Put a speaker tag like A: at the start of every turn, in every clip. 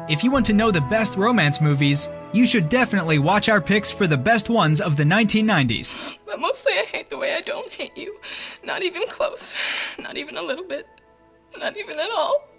A: If you want to know the best romance movies, you should definitely watch our picks for the best ones of the 1990s.
B: But mostly I hate the way I don't hate you. Not even close. Not even a little bit. Not even at all.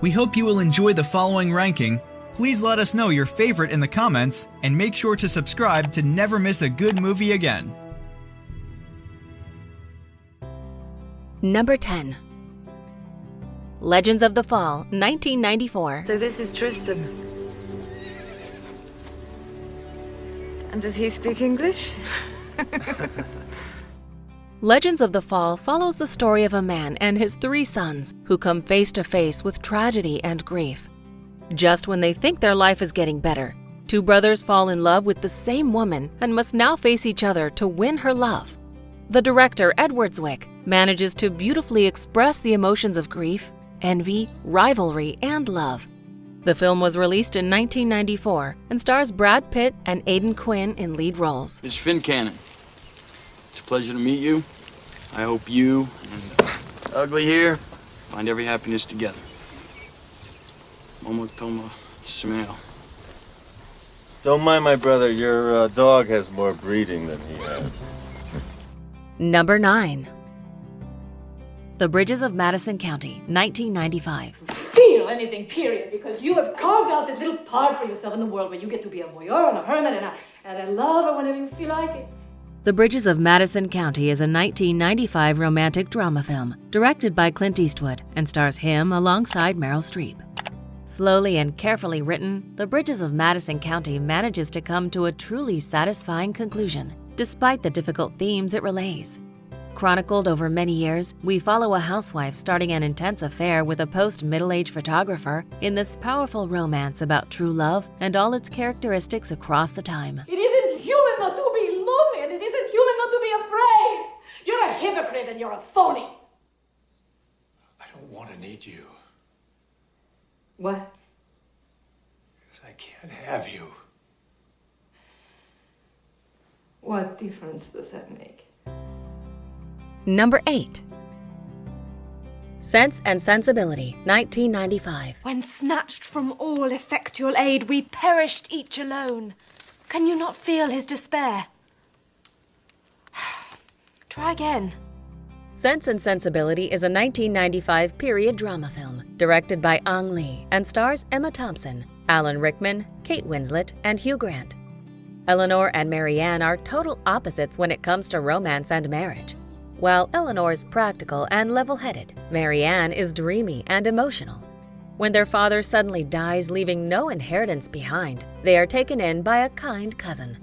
A: We hope you will enjoy the following ranking. Please let us know your favorite in the comments, and make sure to subscribe to never miss a good movie again.
C: Number 10. Legends of the Fall, 1994.
D: So this is Tristan. And does he speak English?
C: Legends of the Fall follows the story of a man and his 3 sons who come face to face with tragedy and grief. Just when they think their life is getting better, 2 brothers fall in love with the same woman and must now face each other to win her love. The director, Edward Zwick, manages to beautifully express the emotions of grief, envy, rivalry, and love. The film was released in 1994 and stars Brad Pitt and Aidan Quinn in lead roles.
E: It's Finn Cannon. It's a pleasure to meet you. I hope you and Ugly here find every happiness together. Momo Toma Smell.
F: Don't mind my brother. Your dog has more breeding than he has.
C: Number 9. The Bridges of Madison County, 1995.
G: Feel anything, period, because you have carved out this little part for yourself in the world where you get to be a voyeur and a hermit and a lover whenever you feel like it.
C: The Bridges of Madison County is a 1995 romantic drama film directed by Clint Eastwood and stars him alongside Meryl Streep. Slowly and carefully written, The Bridges of Madison County manages to come to a truly satisfying conclusion, despite the difficult themes it relays. Chronicled over many years, we follow a housewife starting an intense affair with a post-middle-age photographer in this powerful romance about true love and all its characteristics across the time.
G: It isn't human not to be lonely, and it isn't human not to be afraid. You're a hypocrite and you're a phony.
H: I don't want to need you.
G: What?
H: Because I can't have you.
G: What difference does that make?
C: Number 8. Sense and Sensibility, 1995.
I: When snatched from all effectual aid, we perished each alone. Can you not feel his despair? Try again.
C: Sense and Sensibility is a 1995 period drama film directed by Ang Lee and stars Emma Thompson, Alan Rickman, Kate Winslet, and Hugh Grant. Eleanor and Marianne are total opposites when it comes to romance and marriage. While Eleanor is practical and level-headed, Marianne is dreamy and emotional. When their father suddenly dies, leaving no inheritance behind, they are taken in by a kind cousin.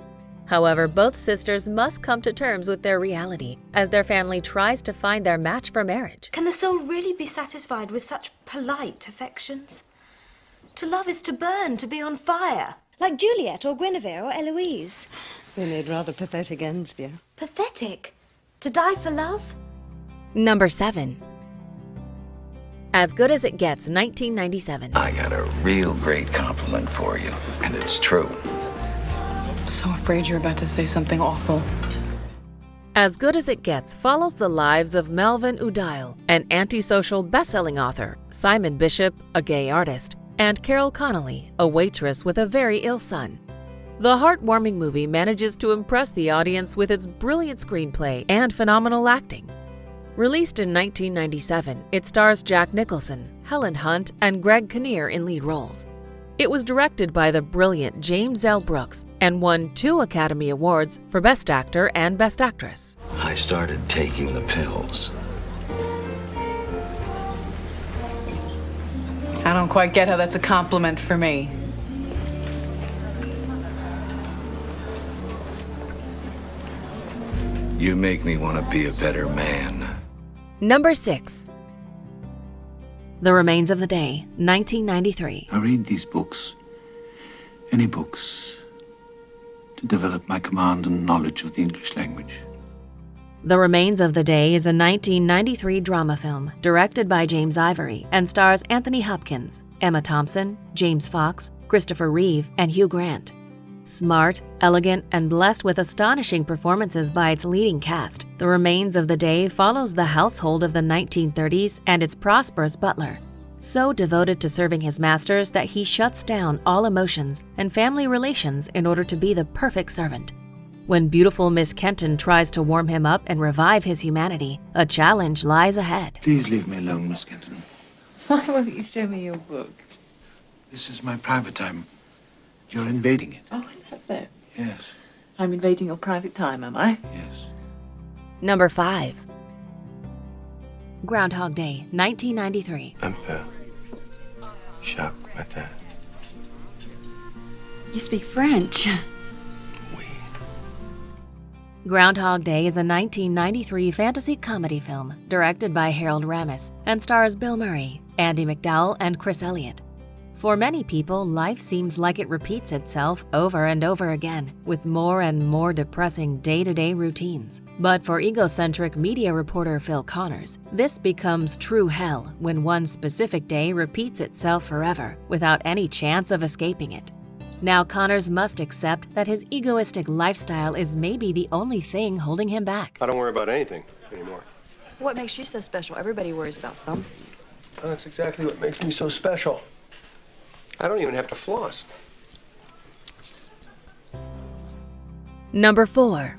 C: However, both sisters must come to terms with their reality as their family tries to find their match for marriage.
I: Can the soul really be satisfied with such polite affections? To love is to burn, to be on fire. Like Juliet or Guinevere or Eloise.
J: They made rather pathetic ends, dear.
I: Pathetic? To die for love?
C: Number 7. As Good as It Gets, 1997.
K: I got a real great compliment for you, and it's true.
B: I'm so afraid you're about to say something awful.
C: As Good as It Gets follows the lives of Melvin Udile, an antisocial best-selling author, Simon Bishop, a gay artist, and Carol Connolly, a waitress with a very ill son. The heartwarming movie manages to impress the audience with its brilliant screenplay and phenomenal acting. Released in 1997, it stars Jack Nicholson, Helen Hunt, and Greg Kinnear in lead roles. It was directed by the brilliant James L. Brooks and won 2 Academy Awards for Best Actor and Best Actress.
K: I started taking the pills.
B: I don't quite get how that's a compliment for me.
K: You make me want to be a better man.
C: Number 6. The Remains of the Day, 1993.
L: I read these books, any books, to develop my command and knowledge of the English language.
C: The Remains of the Day is a 1993 drama film directed by James Ivory and stars Anthony Hopkins, Emma Thompson, James Fox, Christopher Reeve, and Hugh Grant. Smart, elegant, and blessed with astonishing performances by its leading cast, The Remains of the Day follows the household of the 1930s and its prosperous butler. so devoted to serving his masters that he shuts down all emotions and family relations in order to be the perfect servant. When beautiful Miss Kenton tries to warm him up and revive his humanity, a challenge lies ahead.
L: Please leave me alone, Miss Kenton.
D: Why won't you show me your book?
L: This is my private time. You're invading it.
D: Oh, is that so?
L: Yes.
D: I'm invading your private time, am I?
L: Yes.
C: Number 5. Groundhog Day, 1993.
F: Un peu. Chaque matin.
M: You speak French.
C: Groundhog Day is a 1993 fantasy comedy film directed by Harold Ramis and stars Bill Murray, Andie MacDowell, and Chris Elliott. For many people, life seems like it repeats itself over and over again, with more and more depressing day-to-day routines. But for egocentric media reporter Phil Connors, this becomes true hell when one specific day repeats itself forever, without any chance of escaping it. Now Connors must accept that his egoistic lifestyle is maybe the only thing holding him back.
N: I don't worry about anything anymore.
M: What makes you so special? Everybody worries about something.
N: Well, that's exactly what makes me so special. I don't even have to floss.
C: Number 4.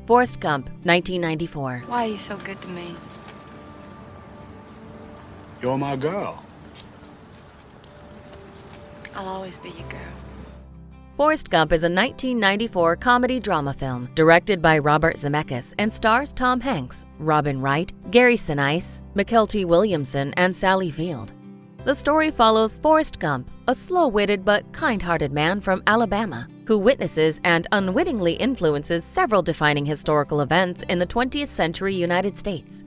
C: Forrest Gump, 1994.
M: Why are you so good to me?
O: You're my girl.
M: I'll always be your girl.
C: Forrest Gump is a 1994 comedy drama film directed by Robert Zemeckis and stars Tom Hanks, Robin Wright, Gary Sinise, Mykelti Williamson, and Sally Field. The story follows Forrest Gump, a slow-witted but kind-hearted man from Alabama, who witnesses and unwittingly influences several defining historical events in the 20th century United States.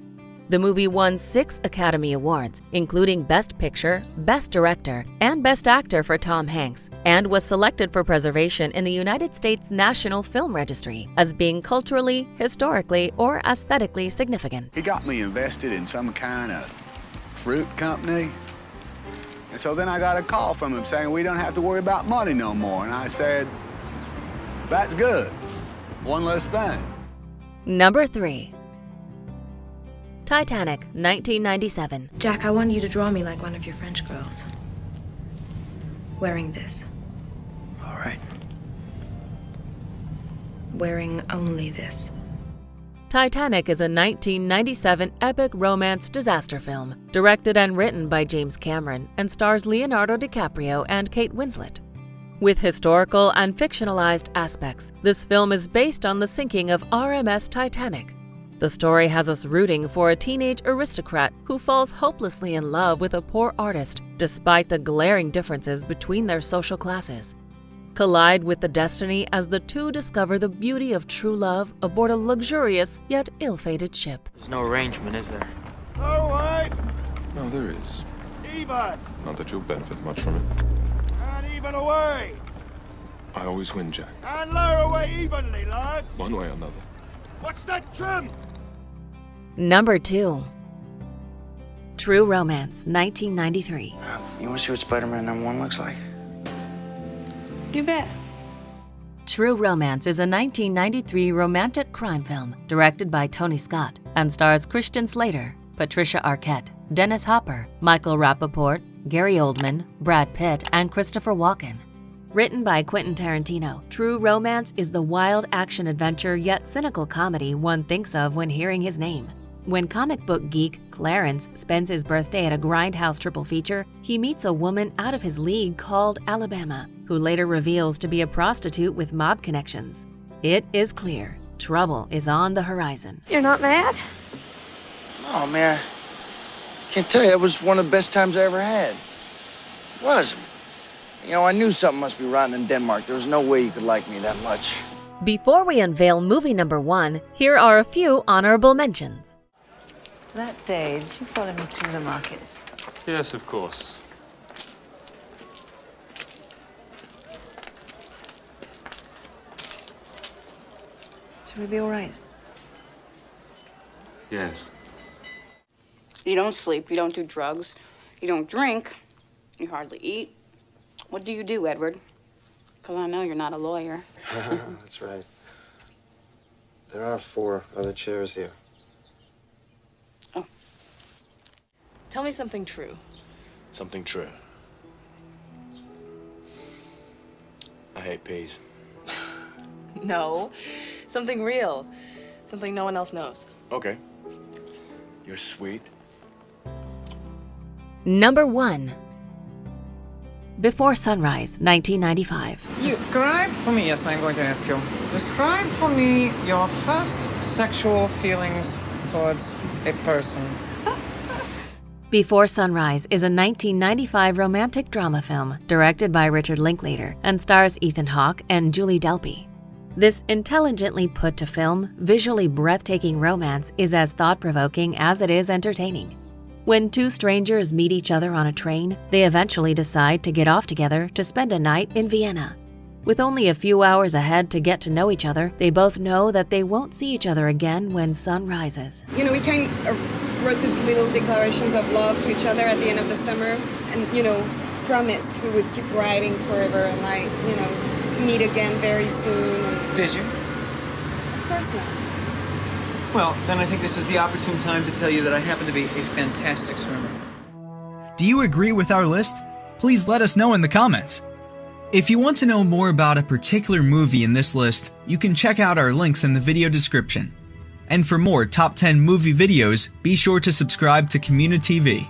C: The movie won 6 Academy Awards, including Best Picture, Best Director, and Best Actor for Tom Hanks, and was selected for preservation in the United States National Film Registry as being culturally, historically, or aesthetically significant.
O: He got me invested in some kind of fruit company. And so then I got a call from him saying we don't have to worry about money no more. And I said, that's good. One less thing.
C: Number 3. Titanic, 1997.
I: Jack, I want you to draw me like one of your French girls. Wearing this.
E: All right.
I: Wearing only this.
C: Titanic is a 1997 epic romance disaster film, directed and written by James Cameron and stars Leonardo DiCaprio and Kate Winslet. With historical and fictionalized aspects, this film is based on the sinking of RMS Titanic. The story has us rooting for a teenage aristocrat who falls hopelessly in love with a poor artist, despite the glaring differences between their social classes. Collide with the destiny as the two discover the beauty of true love aboard a luxurious yet ill-fated ship.
E: There's no arrangement, is there?
N: No way!
P: No, there is.
N: Even!
P: Not that you'll benefit much from it.
N: And even away!
P: I always win, Jack.
N: And lower away evenly, lads!
P: One way or another.
N: What's that trim?
C: Number 2. True Romance, 1993.
E: You want to see what Spider-Man #1 looks like?
M: You bet.
C: True Romance is a 1993 romantic crime film directed by Tony Scott and stars Christian Slater, Patricia Arquette, Dennis Hopper, Michael Rappaport, Gary Oldman, Brad Pitt, and Christopher Walken. Written by Quentin Tarantino, True Romance is the wild action-adventure yet cynical comedy one thinks of when hearing his name. When comic book geek Clarence spends his birthday at a grindhouse triple feature, he meets a woman out of his league called Alabama, who later reveals to be a prostitute with mob connections. It is clear trouble is on the horizon.
M: You're not mad?
E: Oh, man. Can't tell you, it was one of the best times I ever had. It was. You know, I knew something must be rotten in Denmark. There was no way you could like me that much.
C: Before we unveil movie number 1, here are a few honorable mentions.
D: That day, did you follow me to the market?
P: Yes, of course.
D: Should we be all right?
P: Yes.
Q: You don't sleep, you don't do drugs, you don't drink, you hardly eat. What do you do, Edward? Because I know you're not a lawyer.
N: That's right. There are 4 other chairs here.
B: Tell me something true.
R: Something true. I hate peas.
B: No, something real. Something no one else knows.
R: Okay. You're sweet.
C: Number 1. Before Sunrise, 1995.
S: Describe for me, yes, I'm going to ask you. Describe for me your first sexual feelings towards a person.
C: Before Sunrise is a 1995 romantic drama film directed by Richard Linklater and stars Ethan Hawke and Julie Delpy. This intelligently put to film, visually breathtaking romance is as thought-provoking as it is entertaining. When two strangers meet each other on a train, they eventually decide to get off together to spend a night in Vienna. With only a few hours ahead to get to know each other, they both know that they won't see each other again when sun rises.
T: You know, we kind of wrote these little declarations of love to each other at the end of the summer and, you know, promised we would keep writing forever and, like, you know, meet again very soon. And...
S: Did you?
T: Of course not.
S: Well, then I think this is the opportune time to tell you that I happen to be a fantastic swimmer.
A: Do you agree with our list? Please let us know in the comments. If you want to know more about a particular movie in this list, you can check out our links in the video description. And for more top 10 movie videos, be sure to subscribe to communiTV.